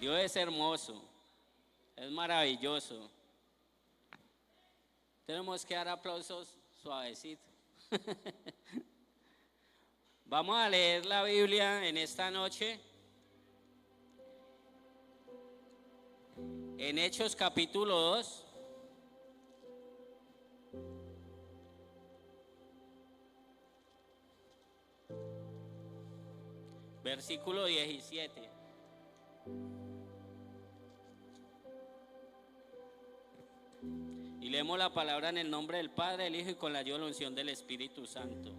Dios es hermoso, es maravilloso. Tenemos que dar aplausos suavecitos. Vamos a leer la Biblia en esta noche. En Hechos capítulo 2. Versículo 17. Y leemos la palabra en el nombre del Padre, del Hijo y con la ayuda y la unción del Espíritu Santo.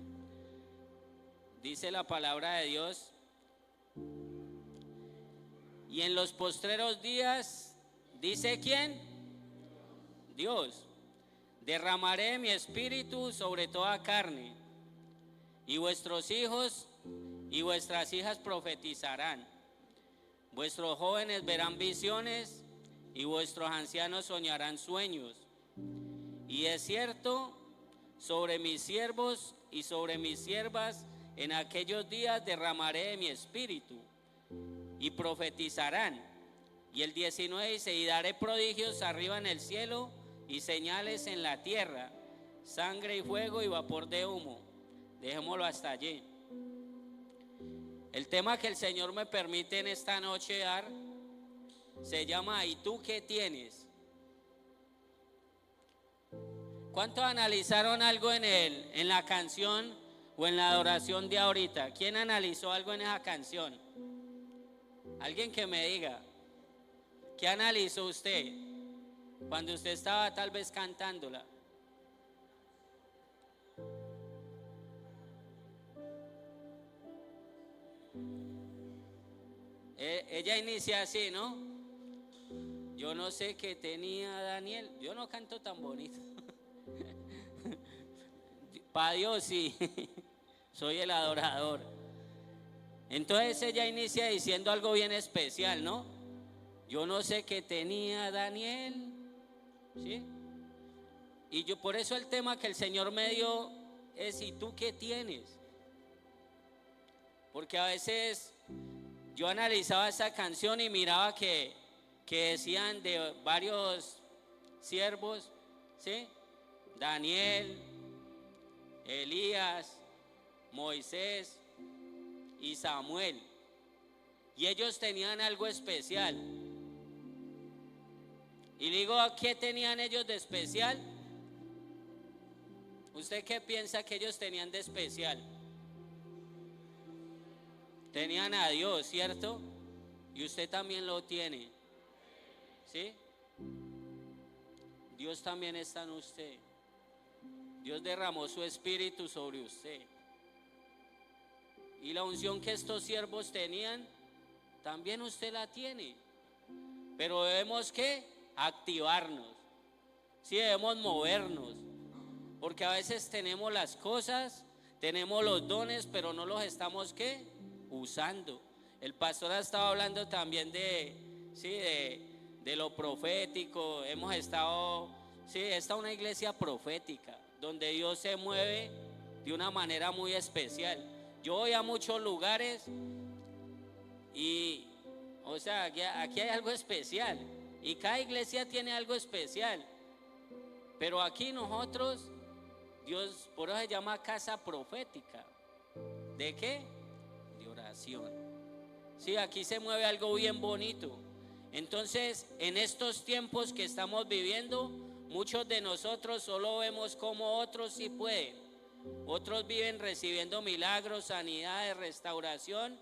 Dice la palabra de Dios: y en los postreros días, ¿dice quién? Dios. Derramaré mi espíritu sobre toda carne, y vuestros hijos y vuestras hijas profetizarán. Vuestros jóvenes verán visiones y vuestros ancianos soñarán sueños. Y es cierto, sobre mis siervos y sobre mis siervas en aquellos días derramaré mi espíritu y profetizarán. Y el 19 dice: y daré prodigios arriba en el cielo y señales en la tierra, sangre y fuego y vapor de humo. Dejémoslo hasta allí. El tema que el Señor me permite en esta noche dar se llama ¿y tú qué tienes? ¿Cuántos analizaron algo en la canción o en la adoración de ahorita? ¿Quién analizó algo en esa canción? Alguien que me diga, ¿qué analizó usted cuando usted estaba tal vez cantándola? Ella inicia así, ¿no? Yo no sé qué tenía Daniel. Yo no canto tan bonito. Para Dios sí, soy el adorador. Entonces ella inicia diciendo algo bien especial, ¿no? Yo no sé qué tenía Daniel, ¿sí? Y yo por eso el tema que el Señor me dio es ¿y tú qué tienes? Porque a veces yo analizaba esa canción y miraba que decían de varios siervos, ¿sí? Daniel, Elías, Moisés y Samuel. Y ellos tenían algo especial. Y digo, ¿qué tenían ellos de especial? ¿Usted qué piensa que ellos tenían de especial? Tenían a Dios, ¿cierto? Y usted también lo tiene, ¿sí? Dios también está en usted. Dios derramó su espíritu sobre usted. Y la unción que estos siervos tenían, también usted la tiene. Pero debemos ¿qué? Activarnos. Sí, debemos movernos. Porque a veces tenemos las cosas, tenemos los dones, pero no los estamos ¿qué? Usando. El pastor ha estado hablando también sí, de lo profético. Hemos estado, sí, esta es una iglesia profética, donde Dios se mueve de una manera muy especial. Yo voy a muchos lugares y, o sea, aquí hay algo especial. Y cada iglesia tiene algo especial. Pero aquí nosotros, Dios, por eso se llama casa profética. ¿De qué? De oración. Sí, aquí se mueve algo bien bonito. Entonces, en estos tiempos que estamos viviendo, muchos de nosotros solo vemos como otros sí pueden. Otros viven recibiendo milagros, sanidades, restauración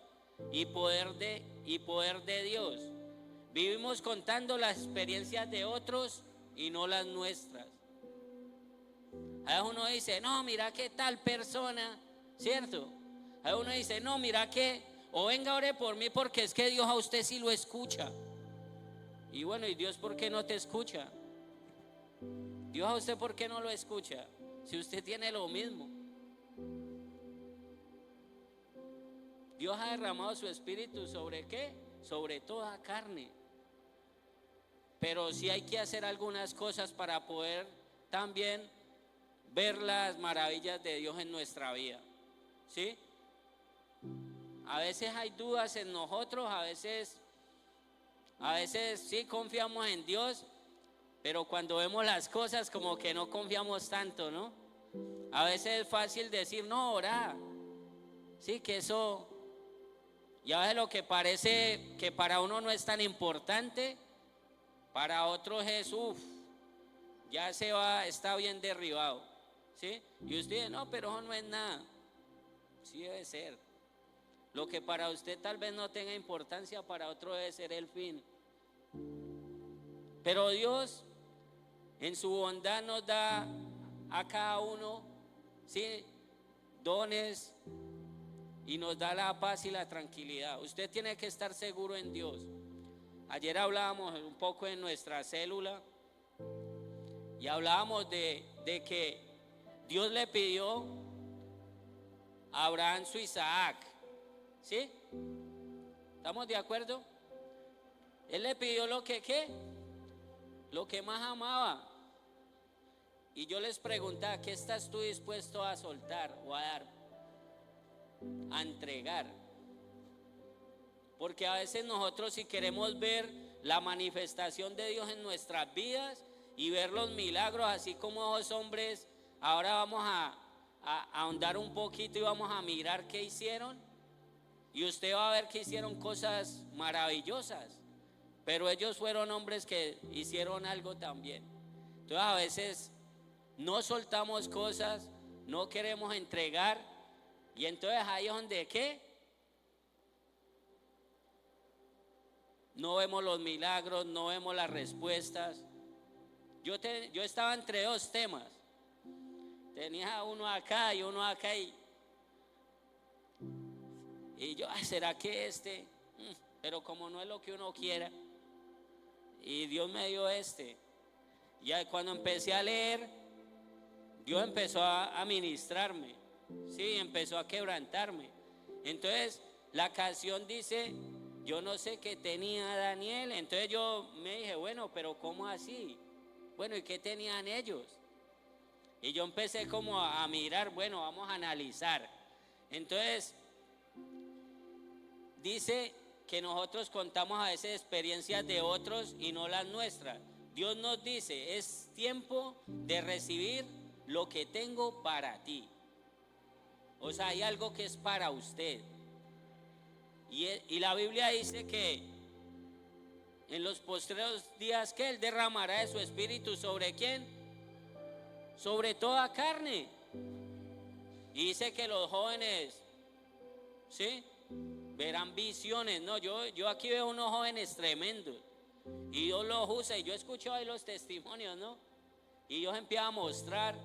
y poder de Dios. Vivimos contando las experiencias de otros y no las nuestras. A veces uno dice, no, mira qué tal persona, ¿cierto? A veces uno dice, no, mira que, o venga, ore por mí porque es que Dios a usted sí lo escucha. Y bueno, ¿y Dios por qué no te escucha? Dios a usted por qué no lo escucha, si usted tiene lo mismo. Dios ha derramado su espíritu ¿sobre qué? Sobre toda carne. Pero sí hay que hacer algunas cosas para poder también ver las maravillas de Dios en nuestra vida, ¿sí? A veces hay dudas en nosotros, a veces A veces sí confiamos en Dios, pero cuando vemos las cosas como que no confiamos tanto, ¿no? A veces es fácil decir, no, ora. Sí, que eso, y a veces lo que parece que para uno no es tan importante, para otros es, ya se va, está bien derribado, ¿sí? Y usted dice, no, pero eso no es nada. Sí debe ser. Lo que para usted tal vez no tenga importancia, para otro debe ser el fin. Pero Dios en su bondad nos da a cada uno, ¿sí?, dones, y nos da la paz y la tranquilidad. Usted tiene que estar seguro en Dios. Ayer hablábamos un poco en nuestra célula y hablábamos de que Dios le pidió a Abraham su Isaac, ¿sí? ¿Estamos de acuerdo? Él le pidió lo que, ¿qué? Lo que más amaba. Y yo les preguntaba, ¿qué estás tú dispuesto a soltar o a dar? A entregar. Porque a veces nosotros, si queremos ver la manifestación de Dios en nuestras vidas y ver los milagros, así como esos hombres, ahora vamos a ahondar un poquito y vamos a mirar qué hicieron, y usted va a ver que hicieron cosas maravillosas, pero ellos fueron hombres que hicieron algo también. Entonces a veces no soltamos cosas, no queremos entregar, y entonces ahí es donde, ¿qué? No vemos los milagros, no vemos las respuestas. Yo estaba entre dos temas. Tenía uno acá y uno acá, y yo, ¿será que este? Pero como no es lo que uno quiera, y Dios me dio este. Ya cuando empecé a leer, Dios empezó a ministrarme, sí, empezó a quebrantarme. Entonces la canción dice, yo no sé qué tenía Daniel. Entonces yo me dije, bueno, pero ¿cómo así? Bueno, ¿y qué tenían ellos? Y yo empecé como a mirar, bueno, vamos a analizar. Entonces dice que nosotros contamos a veces experiencias de otros y no las nuestras. Dios nos dice, es tiempo de recibir lo que tengo para ti. O sea, hay algo que es para usted. Y la Biblia dice que en los postreros días que Él derramará de su espíritu, ¿sobre quién? Sobre toda carne. Y dice que los jóvenes, ¿sí?, verán visiones. No, yo aquí veo unos jóvenes tremendos, y Dios los usa, y yo escucho ahí los testimonios, ¿no? Y Dios empieza a mostrar.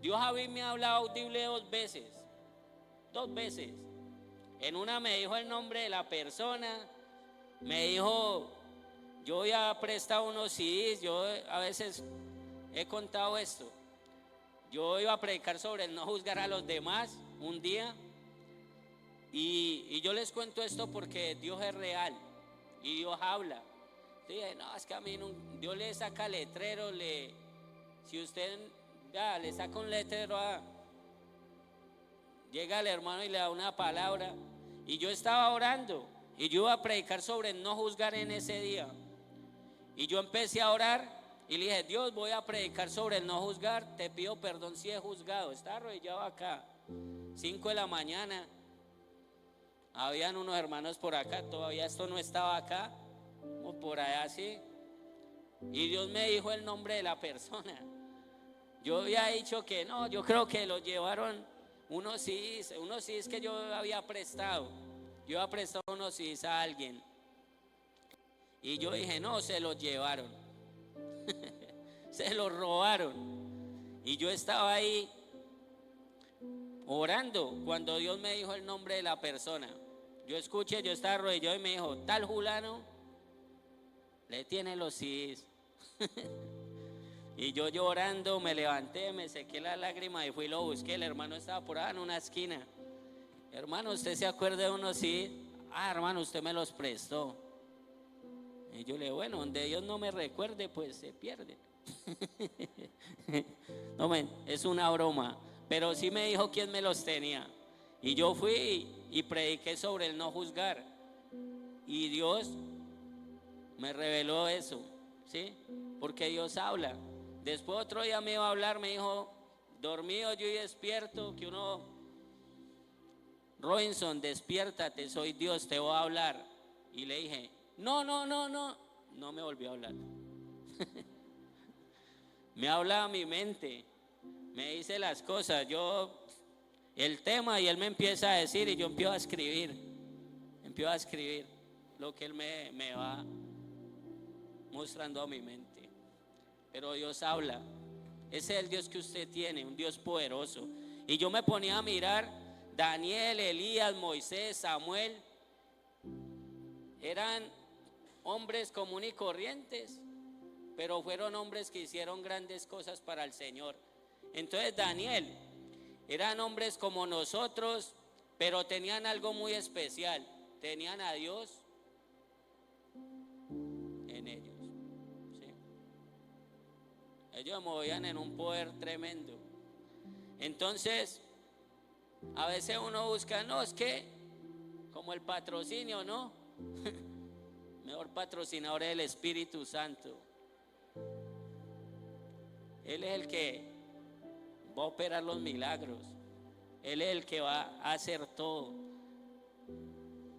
Dios a mí me ha hablado audible dos veces. En una me dijo el nombre de la persona, me dijo, yo había prestado unos CDs, yo a veces he contado esto. Yo iba a predicar sobre el no juzgar a los demás un día, y yo les cuento esto porque Dios es real y Dios habla. Dije, no, es que a mí no, Dios le saca letreros, si usted ya le saca un letrero, llega el hermano y le da una palabra. Y yo estaba orando y yo iba a predicar sobre el no juzgar en ese día, y yo empecé a orar y le dije, Dios, voy a predicar sobre el no juzgar, te pido perdón si he juzgado. Estaba arrodillado acá, 5 de la mañana, habían unos hermanos por acá, todavía esto no estaba acá, o por allá así, y Dios me dijo el nombre de la persona. Yo había dicho que no, yo creo que lo llevaron unos CDs que yo había prestado. Yo había prestado unos CDs a alguien, y yo dije, no, se los llevaron. Se los robaron. Y yo estaba ahí orando cuando Dios me dijo el nombre de la persona. Yo escuché, yo estaba arrodillado y me dijo, tal fulano le tiene los CDs. Y yo llorando me levanté, me sequé las lágrimas y fui y lo busqué. El hermano estaba por ahí en una esquina. Hermano, ¿usted se acuerda de unos CDs? Hermano, usted me los prestó. Y yo le digo, bueno, donde Dios no me recuerde, pues se pierde. No, es una broma, pero sí me dijo quién me los tenía. Y yo fui y prediqué sobre el no juzgar, y Dios me reveló eso, ¿sí? Porque Dios habla. Después otro día me iba a hablar, me dijo, dormido yo y despierto, que uno, Robinson, despiértate, soy Dios, te voy a hablar. Y le dije, no, no me volvió a hablar. Me habla a mi mente, me dice las cosas, el tema, y él me empieza a decir y yo empiezo a escribir lo que él me va mostrando a mi mente. Pero Dios habla, ese es el Dios que usted tiene, un Dios poderoso. Y yo me ponía a mirar, Daniel, Elías, Moisés, Samuel, eran hombres comunes y corrientes, pero fueron hombres que hicieron grandes cosas para el Señor. Entonces Daniel, eran hombres como nosotros, pero tenían algo muy especial, tenían a Dios en ellos, ¿sí? Ellos movían en un poder tremendo. Entonces, a veces uno busca, no, es que como el patrocinio, ¿no? Mejor patrocinador es el Espíritu Santo. Él es el que va a operar los milagros. Él es el que va a hacer todo.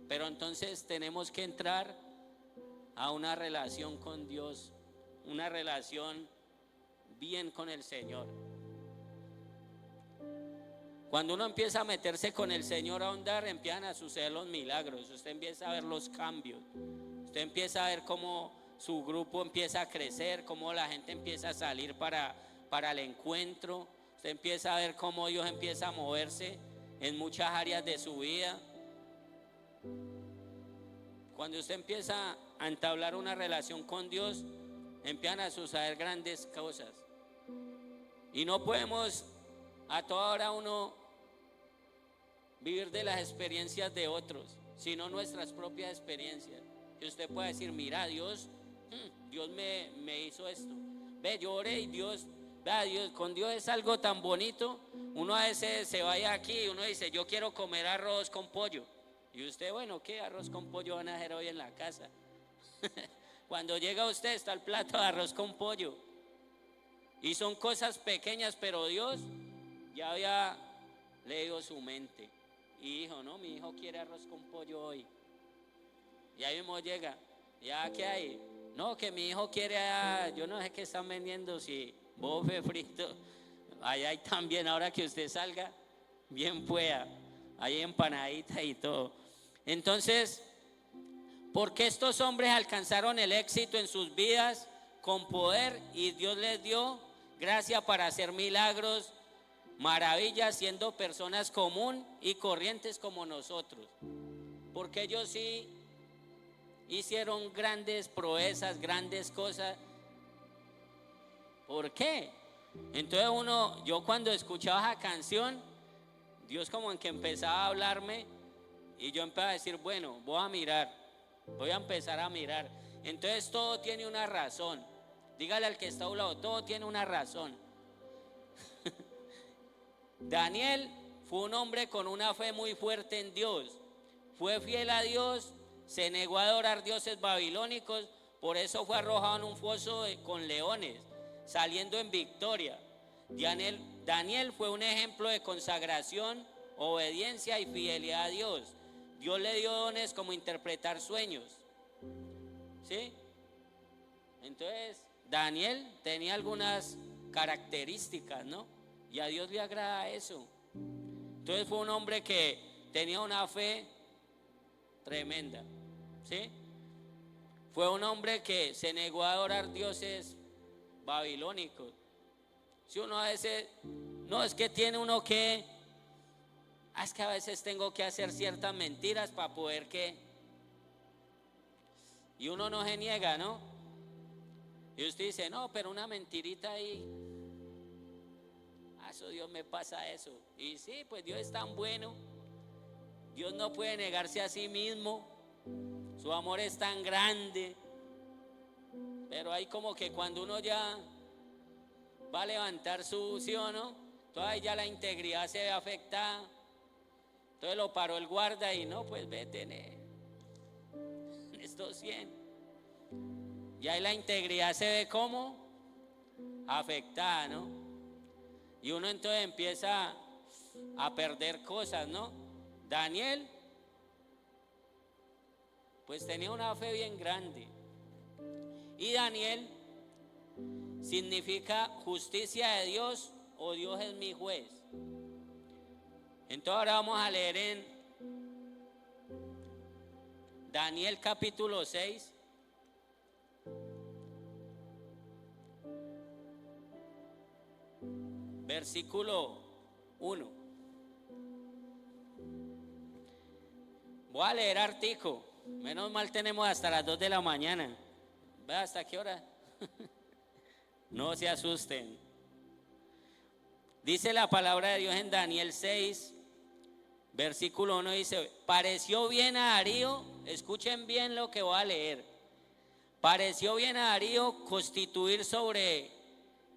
Pero entonces tenemos que entrar a una relación con Dios, una relación bien con el Señor. Cuando uno empieza a meterse con el Señor, a ahondar, empiezan a suceder los milagros. Usted empieza a ver los cambios. Usted empieza a ver cómo su grupo empieza a crecer, cómo la gente empieza a salir para el encuentro. Usted empieza a ver cómo Dios empieza a moverse en muchas áreas de su vida. Cuando usted empieza a entablar una relación con Dios, empiezan a suceder grandes cosas. Y no podemos a toda hora uno vivir de las experiencias de otros, sino nuestras propias experiencias. Que usted pueda decir, mira, Dios me hizo esto. Ve, yo oré y Dios, vea, Dios, con Dios es algo tan bonito. Uno a veces se vaya aquí y uno dice, yo quiero comer arroz con pollo. Y usted, bueno, ¿qué arroz con pollo van a hacer hoy en la casa? Cuando llega usted está el plato de arroz con pollo. Y son cosas pequeñas, pero Dios ya había leído su mente. Y dijo, no, mi hijo quiere arroz con pollo hoy. Y ahí mismo llega, ya, ¿qué hay? No, que mi hijo quiere, yo no sé qué están vendiendo, si bofe frito. Allá hay también, ahora que usted salga, bien pueda, hay empanaditas y todo. Entonces, ¿por qué estos hombres alcanzaron el éxito en sus vidas con poder y Dios les dio gracia para hacer milagros, maravillas, siendo personas común y corrientes como nosotros? Porque ellos sí hicieron grandes proezas, grandes cosas. ¿Por qué? Entonces yo cuando escuchaba esa canción, Dios como en que empezaba a hablarme y yo empecé a decir, bueno, voy a empezar a mirar. Entonces todo tiene una razón. Dígale al que está a un lado, todo tiene una razón. Daniel fue un hombre con una fe muy fuerte en Dios. Fue fiel a Dios, se negó a adorar dioses babilónicos, por eso fue arrojado en un foso con leones, saliendo en victoria. Daniel fue un ejemplo de consagración, obediencia y fidelidad a Dios. Dios le dio dones como interpretar sueños, ¿sí? Entonces Daniel tenía algunas características, ¿no? Y a Dios le agrada eso. Entonces fue un hombre que tenía una fe tremenda, ¿sí? Fue un hombre que se negó a adorar dioses babilónicos. Si uno a veces, no, es que tiene uno que, es que a veces tengo que hacer ciertas mentiras para poder que, y uno no se niega, ¿no? Y usted dice, no, pero una mentirita ahí, eso Dios me pasa eso. Y sí, pues Dios es tan bueno, Dios no puede negarse a sí mismo, su amor es tan grande. Pero hay como que cuando uno ya va a levantar su, ¿sí o no? Entonces ya la integridad se ve afectada. Entonces lo paró el guarda y no, pues vete en estos 100. Y ahí la integridad se ve como afectada, ¿no? Y uno entonces empieza a perder cosas, ¿no? Daniel, pues tenía una fe bien grande. Y Daniel significa justicia de Dios o Dios es mi juez. Entonces ahora vamos a leer en Daniel capítulo 6. Versículo 1. Voy a leer artico. Menos mal tenemos hasta las 2 de la mañana. ¿Ve hasta qué hora? No se asusten. Dice la palabra de Dios en Daniel 6, versículo 1, dice: pareció bien a Darío, escuchen bien lo que voy a leer. Pareció bien a Darío constituir sobre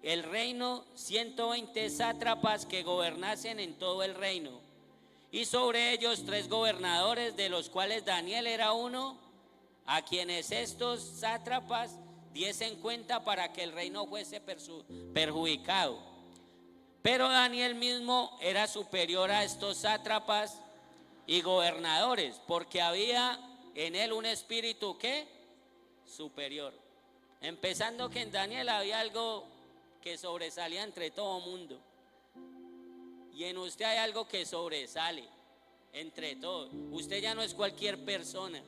el reino 120 sátrapas que gobernasen en todo el reino, y sobre ellos 3 gobernadores, de los cuales Daniel era uno, a quienes estos sátrapas diesen cuenta para que el reino fuese perjudicado. Pero Daniel mismo era superior a estos sátrapas y gobernadores, porque había en él un espíritu ¿qué? Superior. Empezando que en Daniel había algo que sobresalía entre todo mundo. Y en usted hay algo que sobresale entre todos. Usted ya no es cualquier persona.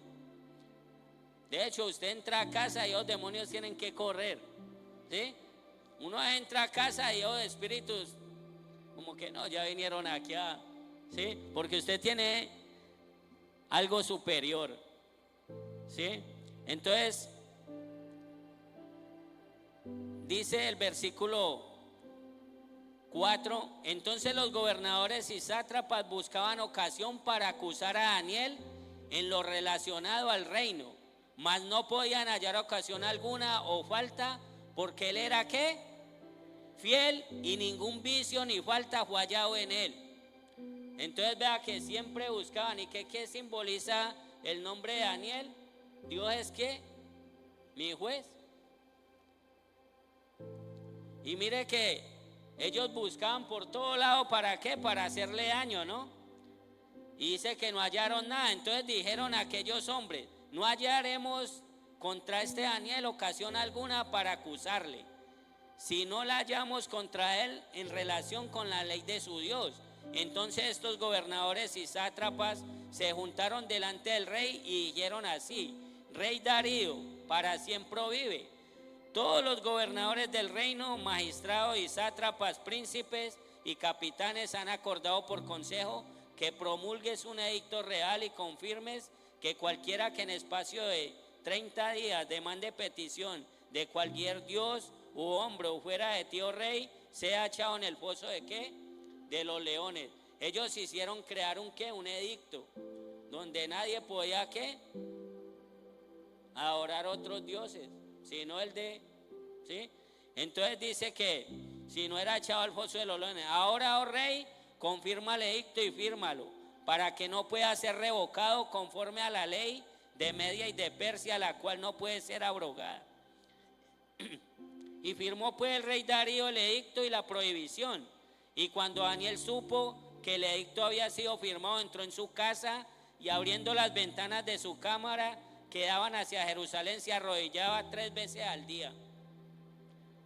De hecho, usted entra a casa y los demonios tienen que correr, ¿sí? Uno entra a casa y los espíritus como que no, ya vinieron aquí ¿sí? Porque usted tiene algo superior, ¿sí? Entonces dice el versículo 4: entonces los gobernadores y sátrapas buscaban ocasión para acusar a Daniel en lo relacionado al reino, mas no podían hallar ocasión alguna o falta, porque él era ¿qué? Fiel, y ningún vicio ni falta fue hallado en él. Entonces vea que siempre buscaban. ¿Y qué simboliza el nombre de Daniel? Dios es ¿qué? Mi juez. Y mire que ellos buscaban por todo lado, ¿para qué? Para hacerle daño, ¿no? Y dice que no hallaron nada. Entonces dijeron a aquellos hombres: no hallaremos contra este Daniel ocasión alguna para acusarle, si no la hallamos contra él en relación con la ley de su Dios. Entonces estos gobernadores y sátrapas se juntaron delante del rey y dijeron así: Rey Darío, para siempre vive. Todos los gobernadores del reino, magistrados y sátrapas, príncipes y capitanes han acordado por consejo que promulgues un edicto real y confirmes que cualquiera que en espacio de 30 días demande petición de cualquier dios u hombre o fuera de ti, oh rey, sea echado en el foso de ¿qué? De los leones. Ellos hicieron crear un ¿qué? Un edicto donde nadie podía ¿qué? Adorar otros dioses, sino el de, ¿sí? Entonces dice que si no era echado al foso de los leones. Ahora, oh rey, confirma el edicto y fírmalo, para que no pueda ser revocado conforme a la ley de Media y de Persia, la cual no puede ser abrogada. Y firmó pues el rey Darío el edicto y la prohibición. Y cuando Daniel supo que el edicto había sido firmado, entró en su casa y abriendo las ventanas de su cámara que daban hacia Jerusalén, se arrodillaba 3 veces al día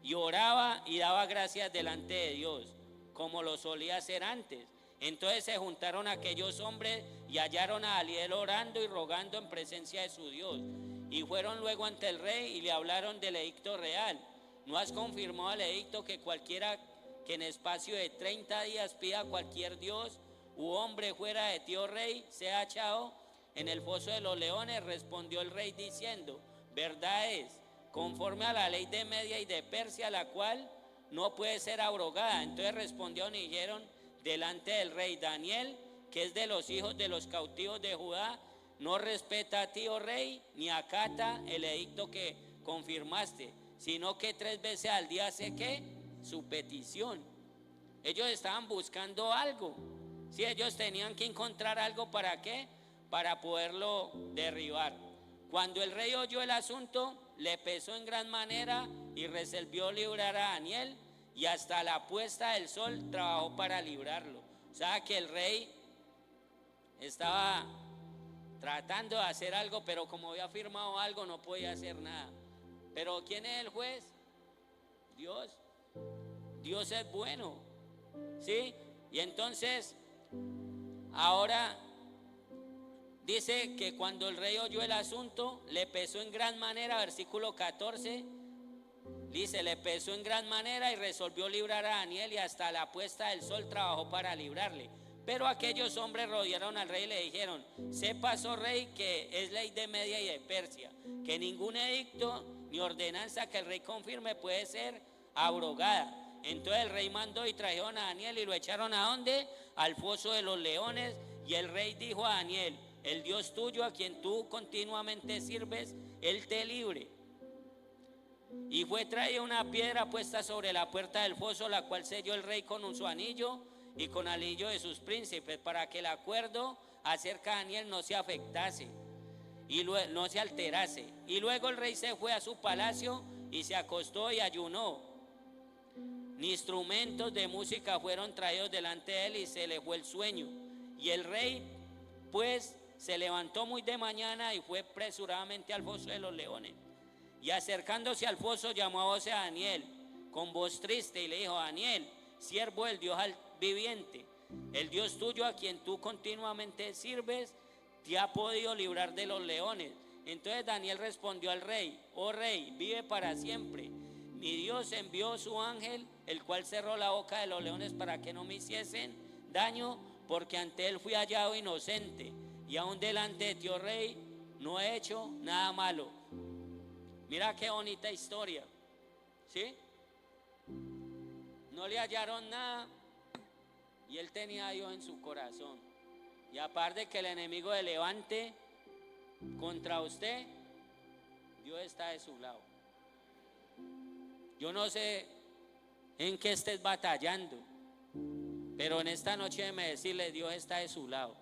y oraba y daba gracias delante de Dios, como lo solía hacer antes. Entonces se juntaron aquellos hombres y hallaron a Daniel orando y rogando en presencia de su Dios. Y fueron luego ante el rey y le hablaron del edicto real. ¿No has confirmado el edicto que cualquiera que en espacio de 30 días pida a cualquier dios u hombre fuera de ti, oh rey, sea echado en el foso de los leones? Respondió el rey diciendo: verdad es, conforme a la ley de Media y de Persia, la cual no puede ser abrogada. Entonces respondieron y dijeron delante del rey: Daniel, que es de los hijos de los cautivos de Judá, no respeta a ti, oh rey, ni acata el edicto que confirmaste, sino que 3 veces al día hace ¿qué? Su petición. Ellos estaban buscando algo. Si ellos tenían que encontrar algo, ¿para qué? Para poderlo derribar. Cuando el rey oyó el asunto, le pesó en gran manera y resolvió librar a Daniel, y hasta la puesta del sol trabajó para librarlo. O sea que el rey estaba tratando de hacer algo, pero como había firmado algo no podía hacer nada. Pero ¿quién es el juez? Dios. Dios es bueno, ¿sí? Y entonces ahora dice que cuando el rey oyó el asunto, le pesó en gran manera, versículo 14, dice, le pesó en gran manera y resolvió librar a Daniel, y hasta la puesta del sol trabajó para librarle. Pero aquellos hombres rodearon al rey y le dijeron: sepas, oh rey, que es ley de Media y de Persia, que ningún edicto ni ordenanza que el rey confirme puede ser abrogada. Entonces el rey mandó y trajeron a Daniel y lo echaron ¿a dónde? Al foso de los leones. Y el rey dijo a Daniel: el Dios tuyo, a quien tú continuamente sirves, él te libre. Y fue traída una piedra puesta sobre la puerta del foso, la cual selló el rey con su anillo y con el anillo de sus príncipes, para que el acuerdo acerca de Daniel no se afectase y no se alterase. Y luego el rey se fue a su palacio y se acostó y ayunó. Ni instrumentos de música fueron traídos delante de él, y se le fue el sueño. Y el rey pues se levantó muy de mañana y fue apresuradamente al foso de los leones. Y acercándose al foso llamó a voz a Daniel con voz triste y le dijo: Daniel, siervo del Dios viviente, el Dios tuyo, a quien tú continuamente sirves, te ha podido librar de los leones. Entonces Daniel respondió al rey: oh rey, vive para siempre. Mi Dios envió su ángel, el cual cerró la boca de los leones para que no me hiciesen daño, porque ante él fui hallado inocente, y aún delante de ti, oh rey, no he hecho nada malo. Mira qué bonita historia, ¿sí? No le hallaron nada y él tenía a Dios en su corazón. Y aparte de que el enemigo se levante contra usted, Dios está de su lado. Yo no sé en qué estés batallando, pero en esta noche déjeme decirle: Dios está de su lado.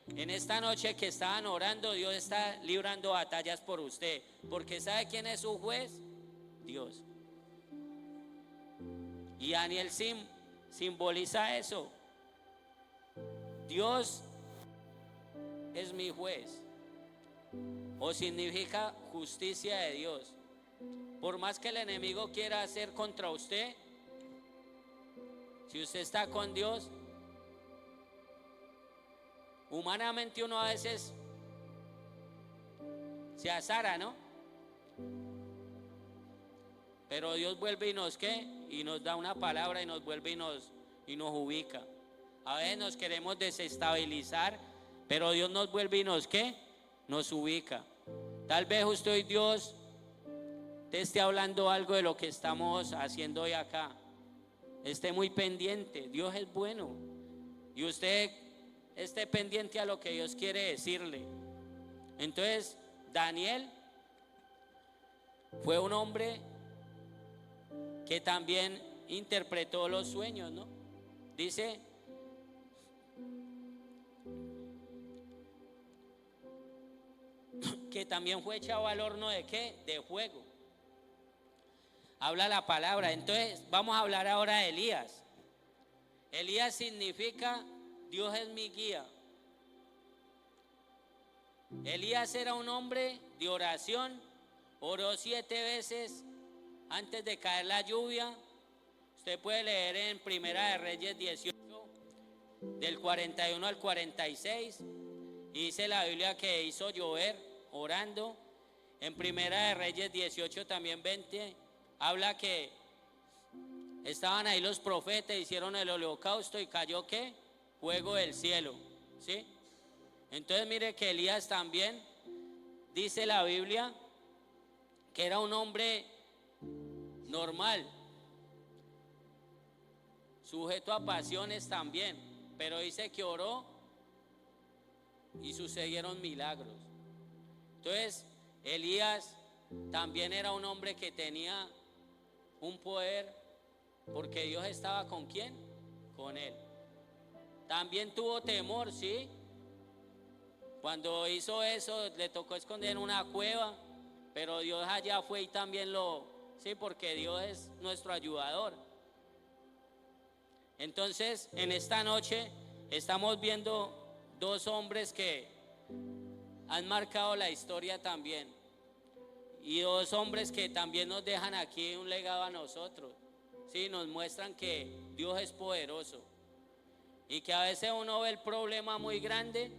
En esta noche que estaban orando, Dios está librando batallas por usted, porque ¿sabe quién es su juez? Dios. Y Daniel simboliza eso. Dios es mi juez, o significa justicia de Dios. Por más que el enemigo quiera hacer contra usted, si usted está con Dios, humanamente uno a veces se azara, ¿no? Pero Dios vuelve y nos ¿qué? Y nos da una palabra y nos vuelve y nos ubica. A veces nos queremos desestabilizar, pero Dios nos vuelve y nos ¿qué? Nos ubica. Tal vez usted y Dios te esté hablando algo de lo que estamos haciendo hoy acá. Esté muy pendiente, Dios es bueno. Y usted esté pendiente a lo que Dios quiere decirle. Entonces Daniel fue un hombre que también interpretó los sueños, ¿no? Dice que también fue echado al horno ¿de qué? De fuego. Habla la palabra. Entonces vamos a hablar ahora de Elías. Elías significa Dios es mi guía. Elías era un hombre de oración. Oró 7 veces antes de caer la lluvia. Usted puede leer en Primera de Reyes 18, del 41 al 46. Y dice la Biblia que hizo llover orando. En Primera de Reyes 18 también 20 habla que estaban ahí los profetas, hicieron el holocausto y cayó ¿qué? Fuego del cielo, ¿sí? Entonces mire que Elías también, dice la Biblia, que era un hombre normal, sujeto a pasiones también, pero dice que oró y sucedieron milagros. Entonces Elías también era un hombre que tenía un poder, porque Dios estaba ¿con quién? Con él. También tuvo temor, ¿sí? Cuando hizo eso le tocó esconder en una cueva, pero Dios allá fue y también sí, porque Dios es nuestro ayudador. Entonces, en esta noche estamos viendo dos hombres que han marcado la historia también, y dos hombres que también nos dejan aquí un legado a nosotros. Sí, nos muestran que Dios es poderoso y que a veces uno ve el problema muy grande,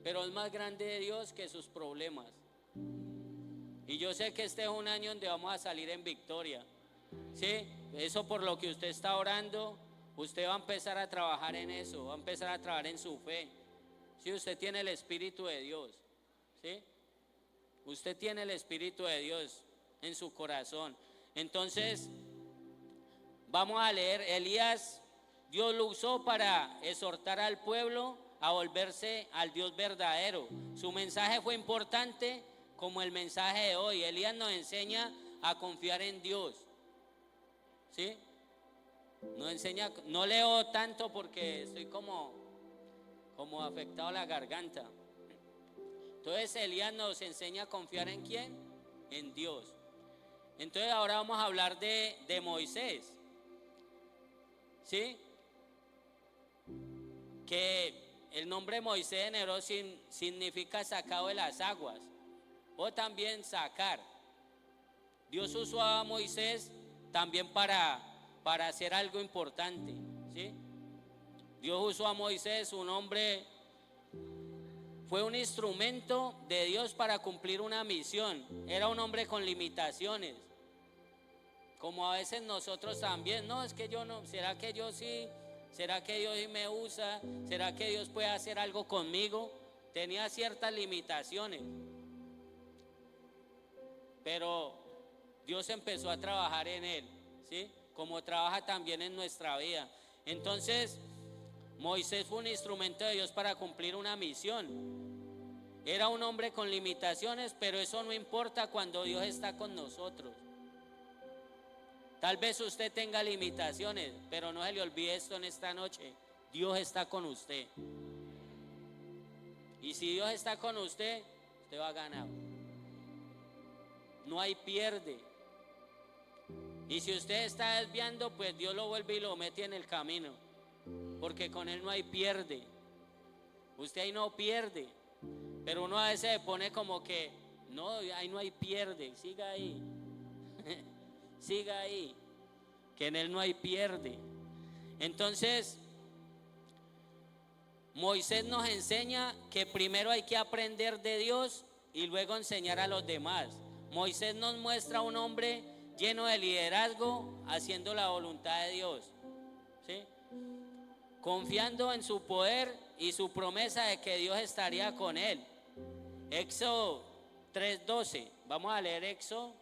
pero es más grande Dios que sus problemas. Y yo sé que este es un año donde vamos a salir en victoria. Sí, eso por lo que usted está orando, usted va a empezar a trabajar en eso, va a empezar a trabajar en su fe. Sí, usted tiene el Espíritu de Dios. Sí, usted tiene el Espíritu de Dios en su corazón. Entonces, vamos a leer. Elías, Dios lo usó para exhortar al pueblo a volverse al Dios verdadero. Su mensaje fue importante como el mensaje de hoy. Elías nos enseña a confiar en Dios. ¿Sí? Nos enseña, no leo tanto porque estoy como afectado a la garganta. Entonces Elías nos enseña a confiar ¿en quién? En Dios. Entonces ahora vamos a hablar de Moisés. ¿Sí? Que el nombre Moisés en hebreo significa sacado de las aguas, o también sacar. Dios usó a Moisés también para hacer algo importante. ¿Sí? Dios usó a Moisés, un hombre, fue un instrumento de Dios para cumplir una misión. Era un hombre con limitaciones, como a veces nosotros también. No, es que yo no, ¿será que yo sí? ¿Será que Dios sí me usa? ¿Será que Dios puede hacer algo conmigo? Tenía ciertas limitaciones, pero Dios empezó a trabajar en él, ¿sí? Como trabaja también en nuestra vida. Entonces, Moisés fue un instrumento de Dios para cumplir una misión. Era un hombre con limitaciones, pero eso no importa cuando Dios está con nosotros. Tal vez usted tenga limitaciones, pero no se le olvide esto en esta noche: Dios está con usted. Y si Dios está con usted, usted va a ganar. No hay pierde. Y si usted está desviando, pues Dios lo vuelve y lo mete en el camino, porque con Él no hay pierde. Usted ahí no pierde. Pero uno a veces se pone como que no, ahí no hay pierde. Siga ahí. Siga ahí, que en Él no hay pierde. Entonces, Moisés nos enseña que primero hay que aprender de Dios y luego enseñar a los demás. Moisés nos muestra a un hombre lleno de liderazgo, haciendo la voluntad de Dios, ¿sí? Confiando en su poder y su promesa de que Dios estaría con él. Éxodo 3:12. Vamos a leer Éxodo.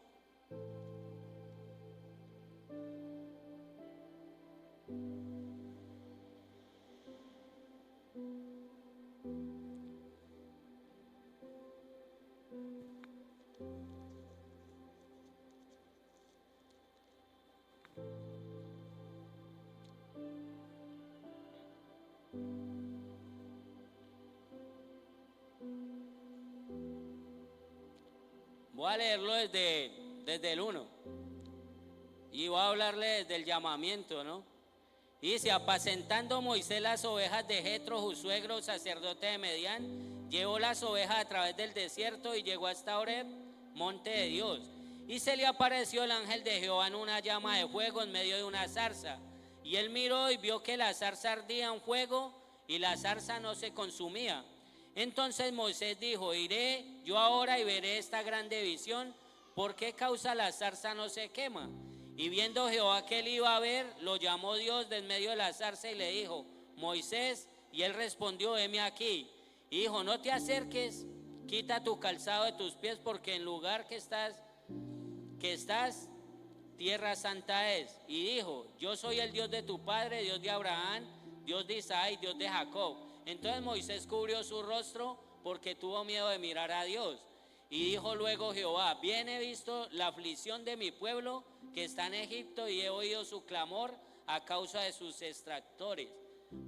Voy a leerlo desde el 1 y voy a hablarle del llamamiento, ¿no? Dice: apacentando Moisés las ovejas de Jetro, su suegro, sacerdote de Medián, llevó las ovejas a través del desierto y llegó hasta Horeb, monte de Dios. Y se le apareció el ángel de Jehová en una llama de fuego en medio de una zarza. Y él miró y vio que la zarza ardía en fuego y la zarza no se consumía. Entonces Moisés dijo: iré yo ahora y veré esta grande visión, ¿por qué causa la zarza no se quema? Y viendo Jehová que él iba a ver, lo llamó Dios de en medio de la zarza y le dijo: Moisés. Y él respondió: heme aquí. Y dijo: no te acerques, quita tu calzado de tus pies, porque en lugar que estás, tierra santa es. Y dijo: yo soy el Dios de tu padre, Dios de Abraham, Dios de Isaac, Dios de Jacob. Entonces Moisés cubrió su rostro porque tuvo miedo de mirar a Dios. Y dijo luego Jehová: bien he visto la aflicción de mi pueblo que está en Egipto, y he oído su clamor a causa de sus extractores,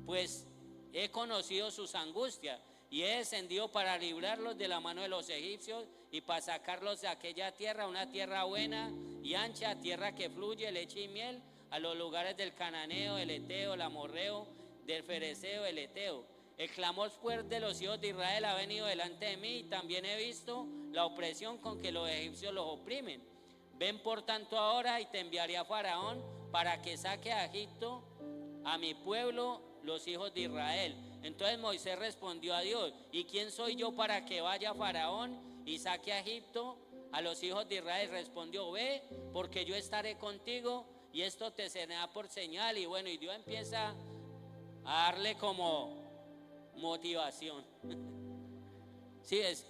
pues he conocido sus angustias, y he descendido para librarlos de la mano de los egipcios y para sacarlos de aquella tierra, una tierra buena y ancha, tierra que fluye leche y miel, a los lugares del cananeo, el eteo, el amorreo, del fereceo, el eteo. El clamor fuerte de los hijos de Israel ha venido delante de mí y también he visto la opresión con que los egipcios los oprimen. Ven por tanto ahora y te enviaré a Faraón para que saque a Egipto a mi pueblo, los hijos de Israel. Entonces Moisés respondió a Dios: ¿y quién soy yo para que vaya a Faraón y saque a Egipto a los hijos de Israel? Respondió: ve, porque yo estaré contigo y esto te será por señal. Y bueno, y Dios empieza a darle como motivación. Sí es.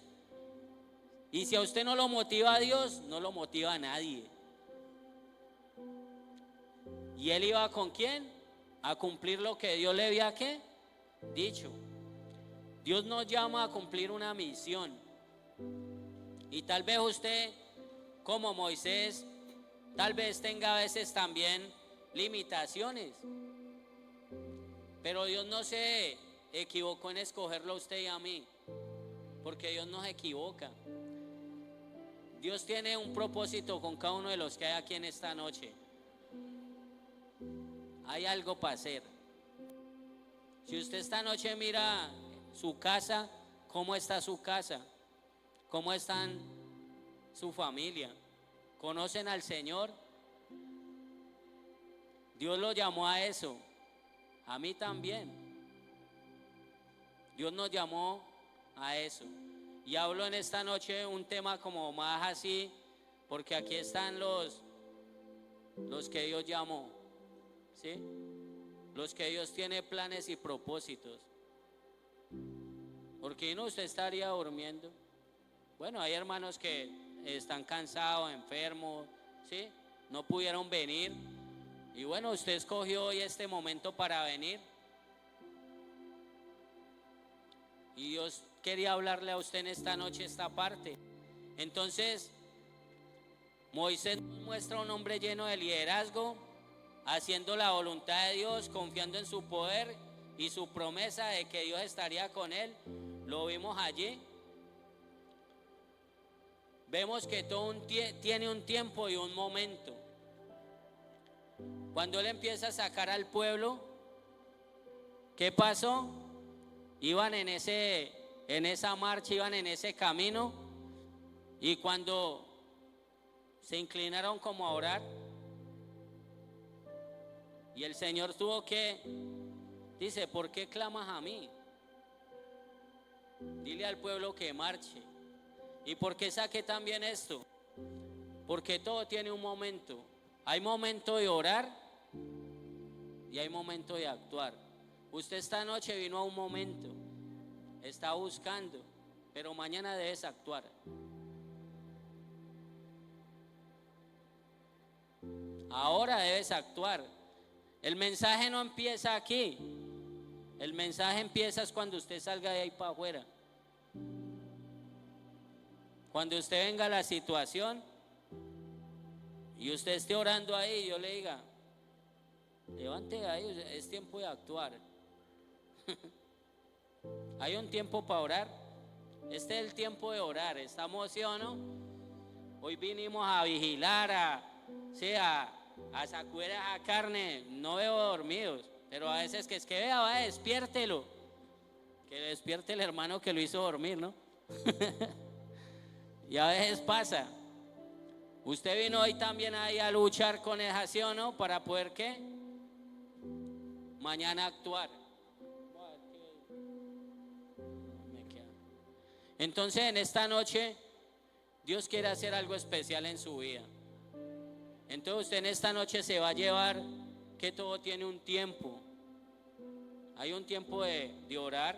Y si a usted no lo motiva a Dios, no lo motiva a nadie. ¿Y él iba con quién? A cumplir lo que Dios le había ¿qué? Dicho. Dios nos llama a cumplir una misión. Y tal vez usted, como Moisés, tal vez tenga a veces también limitaciones. Pero Dios no se equivocó en escogerlo a usted y a mí, porque Dios no se equivoca. Dios tiene un propósito con cada uno de los que hay aquí en esta noche. Hay algo para hacer. Si usted esta noche mira su casa, ¿cómo está su casa? ¿Cómo están su familia? ¿Conocen al Señor? Dios lo llamó a eso. A mí también. Dios nos llamó a eso. Y hablo en esta noche un tema como más así, porque aquí están los que Dios llamó, ¿sí? Los que Dios tiene planes y propósitos. Porque no, usted estaría durmiendo. Bueno, hay hermanos que están cansados, enfermos, ¿sí? No pudieron venir. Y bueno, usted escogió hoy este momento para venir. Y Dios quería hablarle a usted en esta noche esta parte. Entonces, Moisés nos muestra un hombre lleno de liderazgo, haciendo la voluntad de Dios, confiando en su poder y su promesa de que Dios estaría con él. Lo vimos allí. Vemos que todo tiene un tiempo y un momento. Cuando él empieza a sacar al pueblo, ¿qué pasó? Iban en esa marcha, iban en ese camino, y cuando se inclinaron como a orar, y el Señor tuvo que, dice: ¿por qué clamas a mí? Dile al pueblo que marche. ¿Y por qué saqué también esto? Porque todo tiene un momento. Hay momento de orar y hay momento de actuar. Usted esta noche vino a un momento, está buscando, pero mañana debes actuar. Ahora debes actuar. El mensaje no empieza aquí. El mensaje empieza cuando usted salga de ahí para afuera. Cuando usted venga a la situación y usted esté orando ahí, yo le diga: levante de ahí, es tiempo de actuar. Hay un tiempo para orar. Este es el tiempo de orar. ¿Estamos, sí o no? Hoy vinimos a vigilar, a sacudir esa carne. No veo dormidos, pero a veces que es que vea, vaya, despiértelo. Que despierte el hermano que lo hizo dormir, ¿no? Y a veces pasa. Usted vino hoy también ahí a luchar con esa, ¿sí o no? Para poder ¿qué? Mañana actuar. Entonces en esta noche Dios quiere hacer algo especial en su vida. Entonces usted en esta noche se va a llevar que todo tiene un tiempo. Hay un tiempo de orar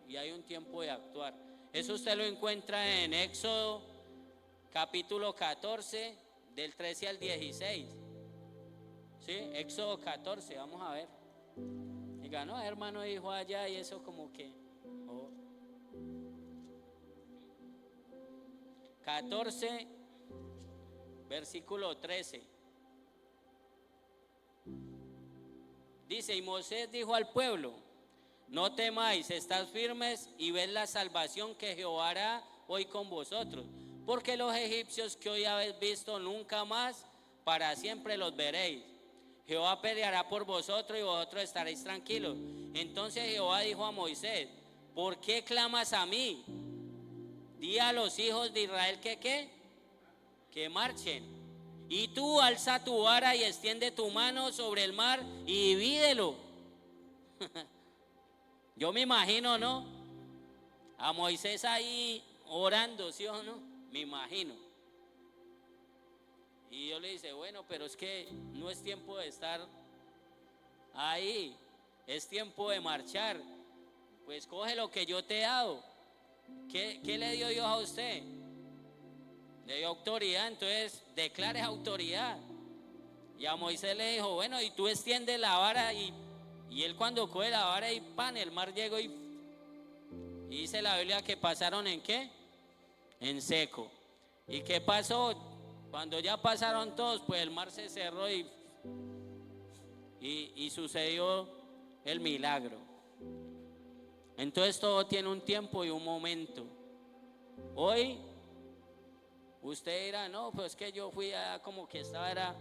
y hay un tiempo de actuar. Eso usted lo encuentra en Éxodo capítulo 14 del 13 al 16. ¿Sí? Éxodo 14, vamos a ver. Diga: no, hermano dijo allá y eso como que 14 versículo 13. Dice: y Moisés dijo al pueblo: no temáis, estad firmes y ved la salvación que Jehová hará hoy con vosotros, porque los egipcios que hoy habéis visto nunca más para siempre los veréis. Jehová peleará por vosotros y vosotros estaréis tranquilos. Entonces Jehová dijo a Moisés: ¿por qué clamas a mí? Di a los hijos de Israel que marchen. Y tú alza tu vara y extiende tu mano sobre el mar y divídelo. Yo me imagino, ¿no? A Moisés ahí orando, ¿sí o no? Me imagino. Y yo le dice: bueno, pero es que no es tiempo de estar ahí, es tiempo de marchar. Pues coge lo que yo te he dado. ¿Qué le dio Dios a usted? Le dio autoridad, entonces declare autoridad. Y a Moisés le dijo: bueno, y tú extiendes la vara, y él cuando coge la vara y pan, el mar llegó y dice la Biblia que pasaron ¿en qué? En seco. ¿Y qué pasó? Cuando ya pasaron todos, pues el mar se cerró y sucedió el milagro. Entonces todo tiene un tiempo y un momento. Hoy usted dirá: no, pues que yo fui allá como que estaba,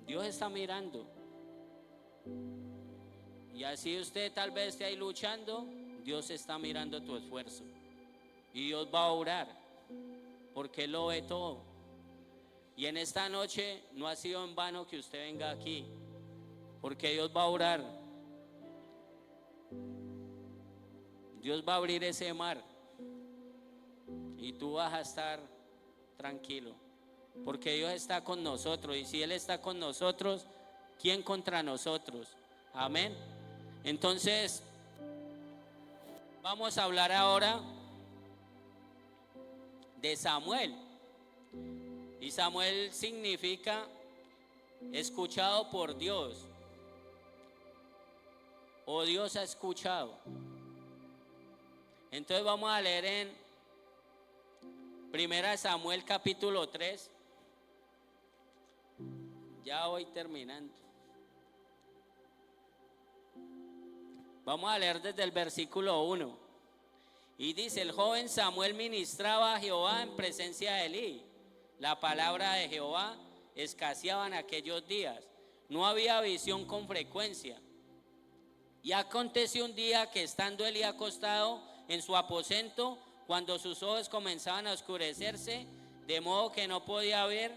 Dios está mirando. Y así usted tal vez esté ahí luchando, Dios está mirando tu esfuerzo. Y Dios va a orar, porque Él lo ve todo. Y en esta noche no ha sido en vano que usted venga aquí, porque Dios va a orar. Dios va a abrir ese mar y tú vas a estar tranquilo, porque Dios está con nosotros. Y si Él está con nosotros, ¿quién contra nosotros? Amén. Entonces vamos a hablar ahora de Samuel. Y Samuel significa escuchado por Dios, o Dios ha escuchado. Entonces vamos a leer en 1 Samuel capítulo 3. Ya voy terminando. Vamos a leer desde el versículo 1. Y dice: el joven Samuel ministraba a Jehová en presencia de Elí. La palabra de Jehová escaseaba en aquellos días. No había visión con frecuencia. Y aconteció un día que, estando Elí acostado en su aposento, cuando sus ojos comenzaban a oscurecerse, de modo que no podía ver,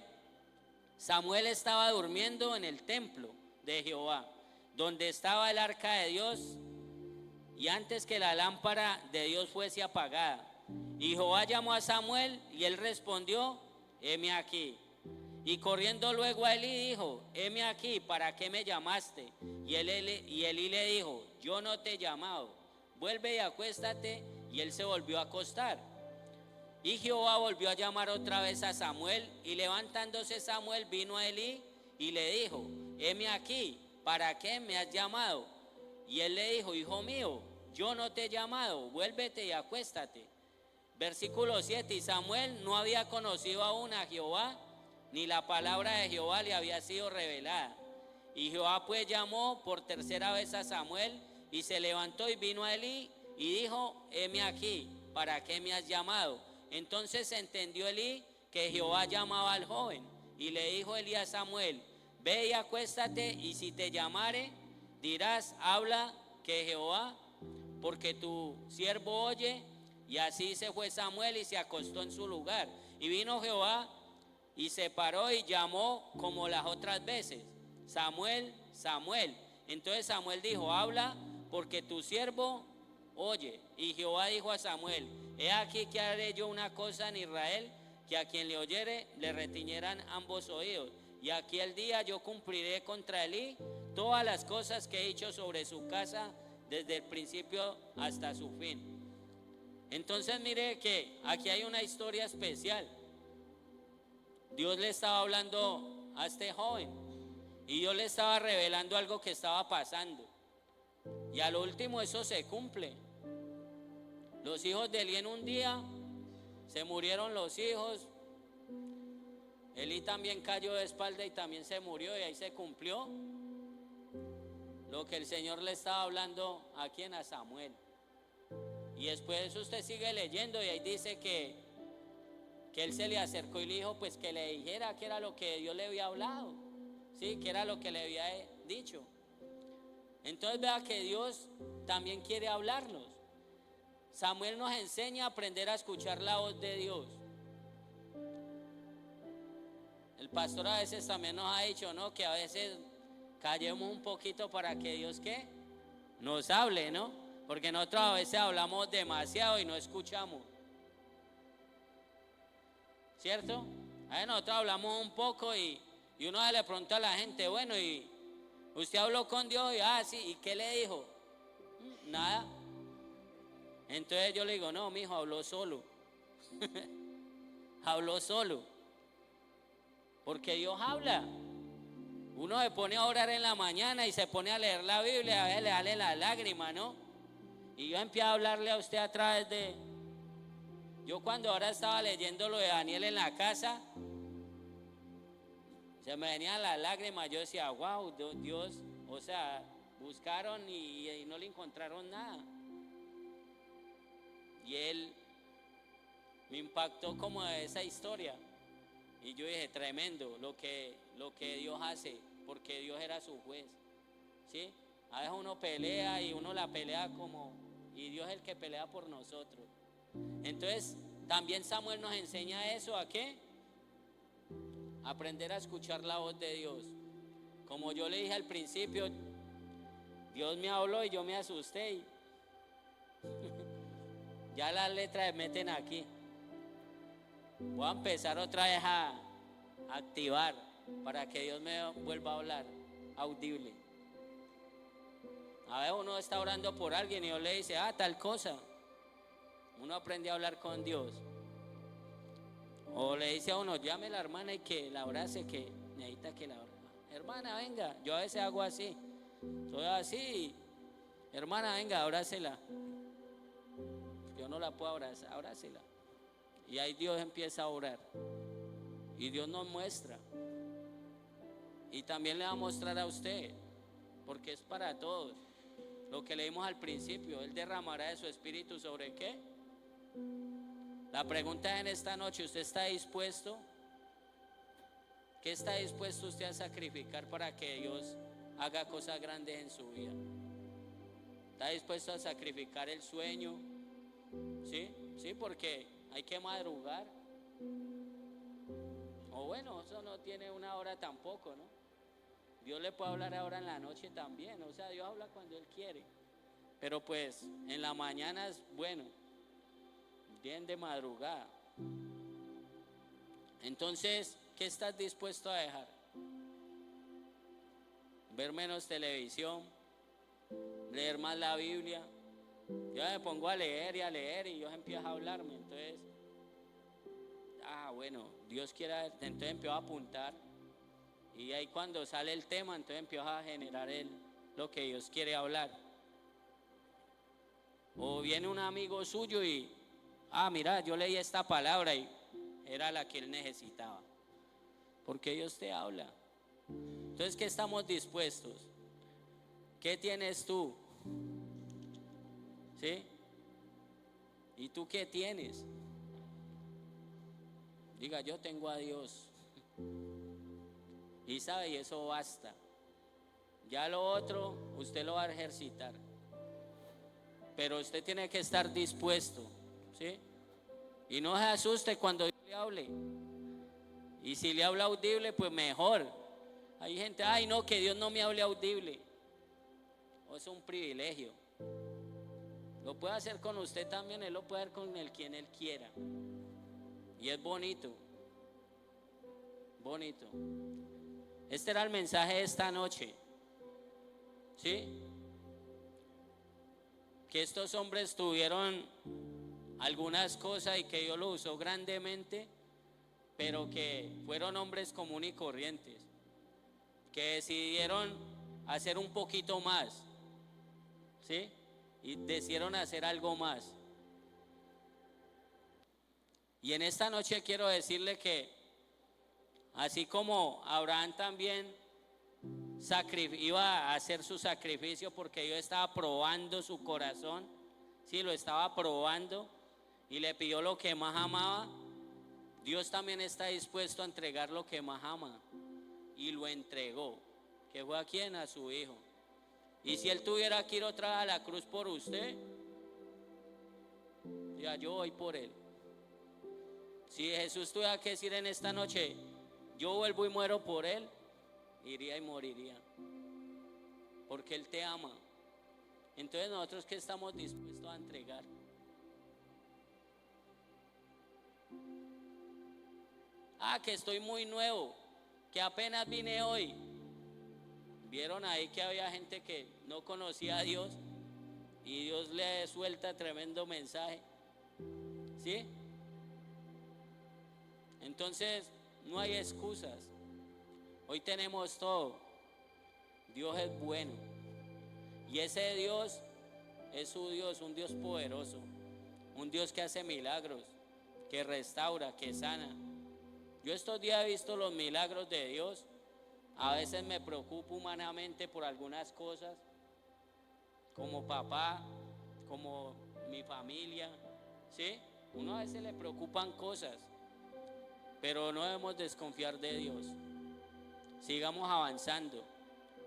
Samuel estaba durmiendo en el templo de Jehová, donde estaba el arca de Dios, y antes que la lámpara de Dios fuese apagada. Y Jehová llamó a Samuel, y él respondió: heme aquí. Y corriendo luego a Elí dijo: heme aquí, ¿para qué me llamaste? Y Elí le dijo: yo no te he llamado, vuelve y acuéstate. Y él se volvió a acostar. Y Jehová volvió a llamar otra vez a Samuel, y levantándose Samuel vino a Elí y le dijo: heme aquí, ¿para qué me has llamado? Y él le dijo: hijo mío, yo no te he llamado, vuélvete y acuéstate. Versículo 7. Y Samuel no había conocido aún a Jehová, ni la palabra de Jehová le había sido revelada. Y Jehová pues llamó por tercera vez a Samuel, y se levantó y vino a Elí y dijo: heme aquí, ¿para qué me has llamado? Entonces entendió Elí que Jehová llamaba al joven, y le dijo Elí a Samuel: ve y acuéstate, y si te llamare, dirás: habla, que Jehová, porque tu siervo oye. Y así se fue Samuel y se acostó en su lugar. Y vino Jehová y se paró y llamó como las otras veces: Samuel, Samuel. Entonces Samuel dijo: habla, porque tu siervo oye. Y Jehová dijo a Samuel: he aquí que haré yo una cosa en Israel, que a quien le oyere le retiñerán ambos oídos. Y aquí el día yo cumpliré contra Elí todas las cosas que he dicho sobre su casa, desde el principio hasta su fin. Entonces mire que aquí hay una historia especial. Dios le estaba hablando a este joven, y Dios le estaba revelando algo que estaba pasando. Y a lo último eso se cumple. Los hijos de Elí en un día, se murieron los hijos. Elí también cayó de espalda y también se murió, y ahí se cumplió lo que el Señor le estaba hablando aquí a Samuel. Y después usted sigue leyendo, y ahí dice que que él se le acercó y le dijo pues que le dijera que era lo que Dios le había hablado, ¿sí? Que era lo que le había dicho. Entonces vea que Dios también quiere hablarnos. Samuel nos enseña a aprender a escuchar la voz de Dios. El pastor a veces también nos ha dicho, ¿no? Que a veces callemos un poquito para que Dios, ¿qué? Nos hable, ¿no? Porque nosotros a veces hablamos demasiado y no escuchamos, ¿cierto? A veces nosotros hablamos un poco y uno le pregunta a la gente, bueno, y usted habló con Dios, y sí, ¿y qué le dijo? Nada. Entonces yo le digo, no, mijo, habló solo. Habló solo. Porque Dios habla. Uno se pone a orar en la mañana y se pone a leer la Biblia, a veces le sale la lágrima, ¿no? Y yo empiezo a hablarle a usted a través de... Yo cuando ahora estaba leyendo lo de Daniel en la casa, se me venían las lágrimas. Yo decía, wow, Dios, o sea, buscaron y no le encontraron nada. Y él me impactó como esa historia. Y yo dije, tremendo lo que Dios hace, porque Dios era su juez, ¿sí? A veces uno pelea y uno la pelea como, y Dios es el que pelea por nosotros. Entonces, también Samuel nos enseña eso, ¿a qué? Aprender a escuchar la voz de Dios. Como yo le dije al principio, Dios me habló y yo me asusté y ya las letras se meten aquí. Voy a empezar otra vez a activar para que Dios me vuelva a hablar audible. A veces uno está orando por alguien y Dios le dice, tal cosa. Uno aprende a hablar con Dios. O le dice a uno, llame a la hermana y que la abrace, que necesita que la abrace. Hermana, venga. Yo a veces hago así. Soy así. Hermana, venga, abrácela. Yo no la puedo abrazar, abrácela. Y ahí Dios empieza a orar. Y Dios nos muestra. Y también le va a mostrar a usted, porque es para todos. Lo que leímos al principio, Él derramará de su espíritu sobre ¿qué? La pregunta es en esta noche, ¿usted está dispuesto? ¿Qué está dispuesto usted a sacrificar para que Dios haga cosas grandes en su vida? ¿Está dispuesto a sacrificar el sueño? ¿Sí? Sí, porque hay que madrugar. O bueno, eso no tiene una hora tampoco, ¿no? Dios le puede hablar ahora en la noche también. O sea, Dios habla cuando Él quiere. Pero pues en la mañana es bueno, bien de madrugada. Entonces, ¿qué estás dispuesto a dejar? Ver menos televisión, leer más la Biblia. Yo me pongo a leer y Dios empieza a hablarme. Entonces, bueno, Dios quiere, entonces empiezo a apuntar. Y ahí cuando sale el tema, entonces empiezo a generar lo que Dios quiere hablar. O viene un amigo suyo y, mira, yo leí esta palabra y era la que él necesitaba. Porque Dios te habla. Entonces, ¿qué estamos dispuestos? ¿Qué tienes tú? ¿Sí? ¿Y tú qué tienes? Diga, yo tengo a Dios. Y sabe, y eso basta. Ya lo otro, usted lo va a ejercitar. Pero usted tiene que estar dispuesto, ¿sí? Y no se asuste cuando Dios le hable. Y si le habla audible, pues mejor. Hay gente, no, que Dios no me hable audible. Es un privilegio. Lo puede hacer con usted también, Él lo puede hacer con quien Él quiera. Y es bonito. Bonito. Este era el mensaje de esta noche. ¿Sí? Que estos hombres tuvieron algunas cosas y que Dios lo usó grandemente, pero que fueron hombres comunes y corrientes, que decidieron hacer un poquito más, ¿sí? Y decidieron hacer algo más. Y en esta noche quiero decirle que así como Abraham también iba a hacer su sacrificio porque Dios estaba probando su corazón, sí, lo estaba probando y le pidió lo que más amaba. Dios también está dispuesto a entregar lo que más ama y lo entregó, que fue a quien, a su hijo. Y si él tuviera que ir otra vez a la cruz por usted, ya yo voy por él. Si Jesús tuviera que decir en esta noche, yo vuelvo y muero por él, iría y moriría, porque él te ama. Entonces nosotros, ¿qué estamos dispuestos a entregar? Que estoy muy nuevo, que apenas vine hoy. Vieron ahí que había gente que no conocía a Dios y Dios le suelta tremendo mensaje, ¿sí? Entonces no hay excusas. Hoy tenemos todo. Dios es bueno y ese Dios es su Dios, un Dios poderoso, un Dios que hace milagros, que restaura, que sana. Yo estos días he visto los milagros de Dios. A veces me preocupo humanamente por algunas cosas, como papá, como mi familia, ¿sí? Uno a veces le preocupan cosas, pero no debemos desconfiar de Dios. Sigamos avanzando.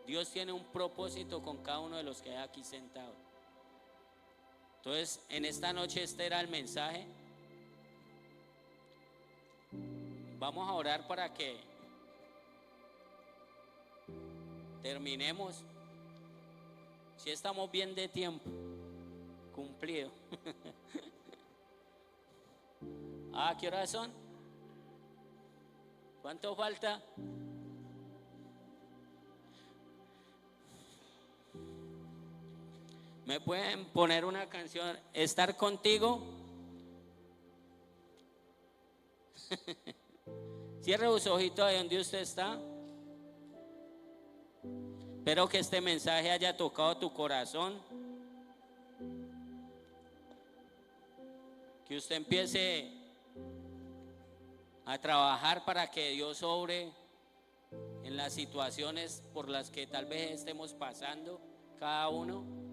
Dios tiene un propósito con cada uno de los que hay aquí sentados. Entonces, en esta noche este era el mensaje. Vamos a orar para que terminemos. Si estamos bien de tiempo, cumplido. ¿Qué horas son? ¿Cuánto falta? ¿Me pueden poner una canción? ¿Estar contigo? Cierre sus ojitos ahí donde usted está. Espero que este mensaje haya tocado tu corazón. Que usted empiece a trabajar para que Dios obre en las situaciones por las que tal vez estemos pasando cada uno.